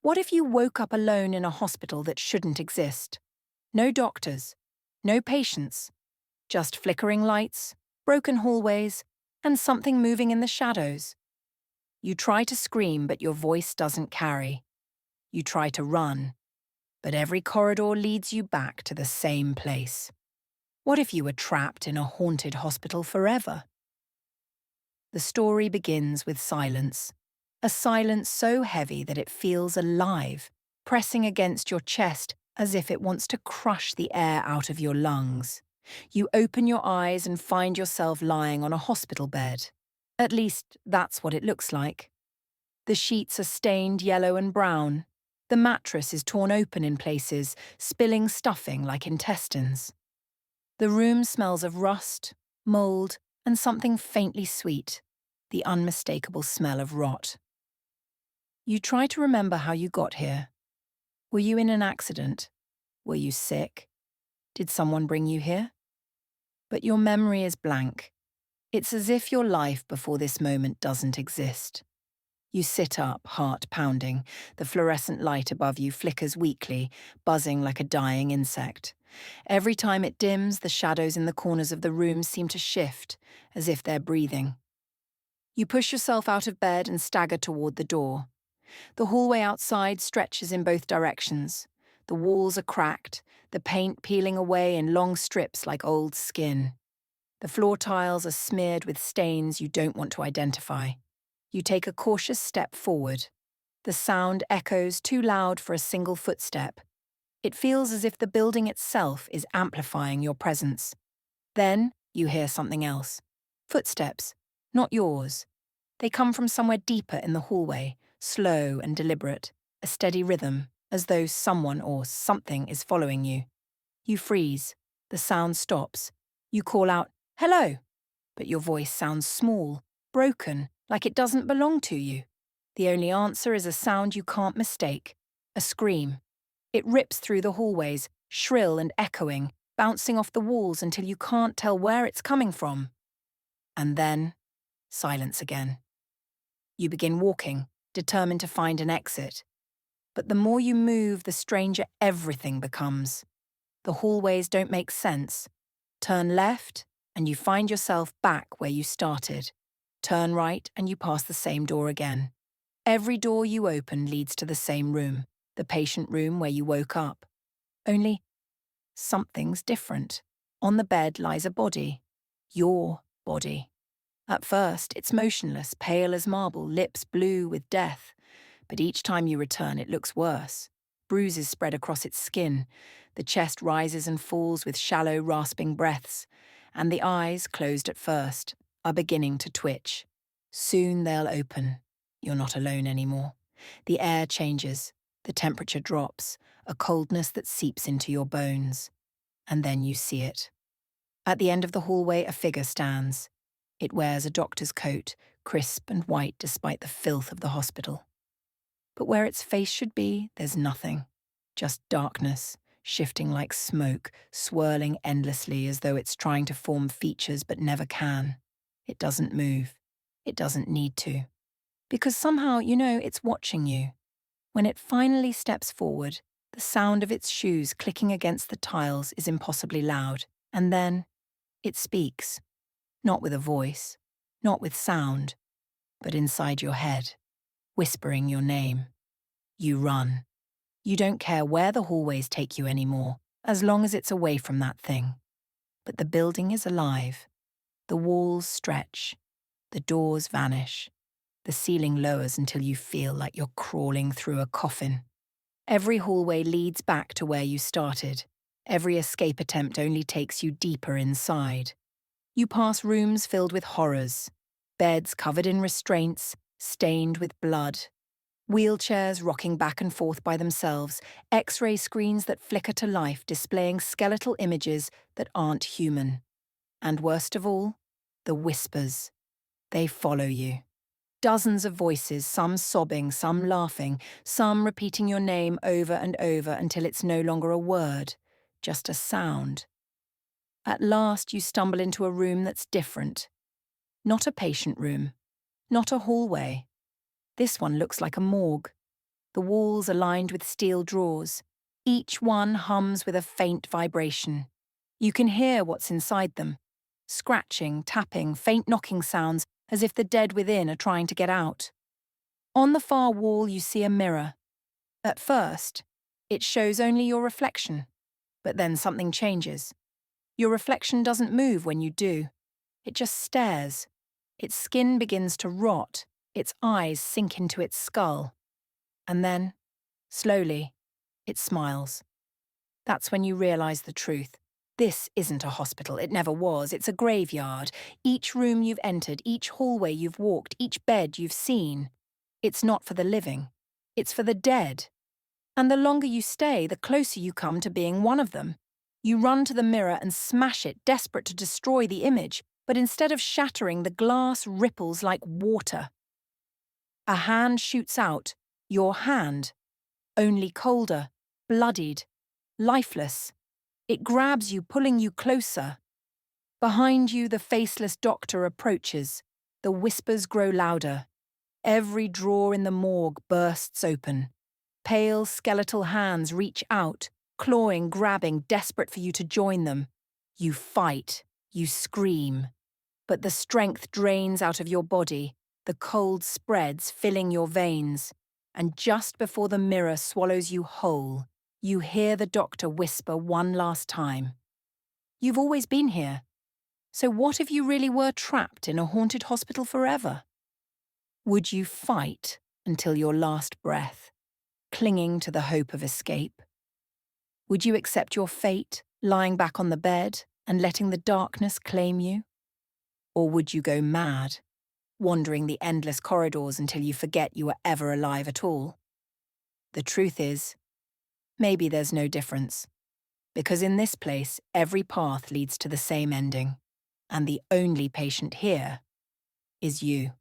What if you woke up alone in a hospital that shouldn't exist? No doctors, no patients, just flickering lights, broken hallways, and something moving in the shadows. You try to scream, but your voice doesn't carry. You try to run, but every corridor leads you back to the same place. What if you were trapped in a haunted hospital forever? The story begins with silence. A silence so heavy that it feels alive, pressing against your chest as if it wants to crush the air out of your lungs. You open your eyes and find yourself lying on a hospital bed. At least, that's what it looks like. The sheets are stained yellow and brown. The mattress is torn open in places, spilling stuffing like intestines. The room smells of rust, mold, and something faintly sweet, the unmistakable smell of rot. You try to remember how you got here. Were you in an accident? Were you sick? Did someone bring you here? But your memory is blank. It's as if your life before this moment doesn't exist. You sit up, heart pounding. The fluorescent light above you flickers weakly, buzzing like a dying insect. Every time it dims, the shadows in the corners of the room seem to shift, as if they're breathing. You push yourself out of bed and stagger toward the door. The hallway outside stretches in both directions. The walls are cracked, the paint peeling away in long strips like old skin. The floor tiles are smeared with stains you don't want to identify. You take a cautious step forward. The sound echoes too loud for a single footstep. It feels as if the building itself is amplifying your presence. Then you hear something else. Footsteps, not yours. They come from somewhere deeper in the hallway, slow and deliberate, a steady rhythm, as though someone or something is following you. You freeze. The sound stops. You call out, "Hello!" But your voice sounds small, broken, like it doesn't belong to you. The only answer is a sound you can't mistake, a scream. It rips through the hallways, shrill and echoing, bouncing off the walls until you can't tell where it's coming from. And then, silence again. You begin walking, determined to find an exit. But the more you move, the stranger everything becomes. The hallways don't make sense. Turn left, and you find yourself back where you started. Turn right, and you pass the same door again. Every door you open leads to the same room, the patient room where you woke up. Only, something's different. On the bed lies a body. Your body. At first, it's motionless, pale as marble, lips blue with death. But each time you return, it looks worse. Bruises spread across its skin. The chest rises and falls with shallow, rasping breaths. And the eyes, closed at first, are beginning to twitch. Soon they'll open. You're not alone anymore. The air changes. The temperature drops, a coldness that seeps into your bones. And then you see it. At the end of the hallway, a figure stands. It wears a doctor's coat, crisp and white despite the filth of the hospital. But where its face should be, there's nothing. Just darkness, shifting like smoke, swirling endlessly as though it's trying to form features but never can. It doesn't move. It doesn't need to. Because somehow, it's watching you. When it finally steps forward, the sound of its shoes clicking against the tiles is impossibly loud. And then, it speaks. Not with a voice, not with sound, but inside your head, whispering your name. You run. You don't care where the hallways take you anymore, as long as it's away from that thing. But the building is alive. The walls stretch. The doors vanish. The ceiling lowers until you feel like you're crawling through a coffin. Every hallway leads back to where you started. Every escape attempt only takes you deeper inside. You pass rooms filled with horrors, beds covered in restraints, stained with blood, wheelchairs rocking back and forth by themselves, X-ray screens that flicker to life displaying skeletal images that aren't human. And worst of all, the whispers. They follow you. Dozens of voices, some sobbing, some laughing, some repeating your name over and over until it's no longer a word, just a sound. At last, you stumble into a room that's different. Not a patient room. Not a hallway. This one looks like a morgue. The walls are lined with steel drawers. Each one hums with a faint vibration. You can hear what's inside them. Scratching, tapping, faint knocking sounds as if the dead within are trying to get out. On the far wall you see a mirror. At first, it shows only your reflection, but then something changes. Your reflection doesn't move when you do. It just stares. Its skin begins to rot, its eyes sink into its skull. And then, slowly, it smiles. That's when you realize the truth. This isn't a hospital, it never was, it's a graveyard. Each room you've entered, each hallway you've walked, each bed you've seen. It's not for the living, it's for the dead. And the longer you stay, the closer you come to being one of them. You run to the mirror and smash it, desperate to destroy the image, but instead of shattering, the glass ripples like water. A hand shoots out, your hand, only colder, bloodied, lifeless. It grabs you, pulling you closer. Behind you, the faceless doctor approaches. The whispers grow louder. Every drawer in the morgue bursts open. Pale, skeletal hands reach out, clawing, grabbing, desperate for you to join them. You fight, you scream. But the strength drains out of your body, the cold spreads, filling your veins. And just before the mirror swallows you whole, you hear the doctor whisper one last time. You've always been here. So what if you really were trapped in a haunted hospital forever? Would you fight until your last breath, clinging to the hope of escape? Would you accept your fate, lying back on the bed and letting the darkness claim you? Or would you go mad, wandering the endless corridors until you forget you were ever alive at all? The truth is, maybe there's no difference. Because in this place, every path leads to the same ending. And the only patient here is you.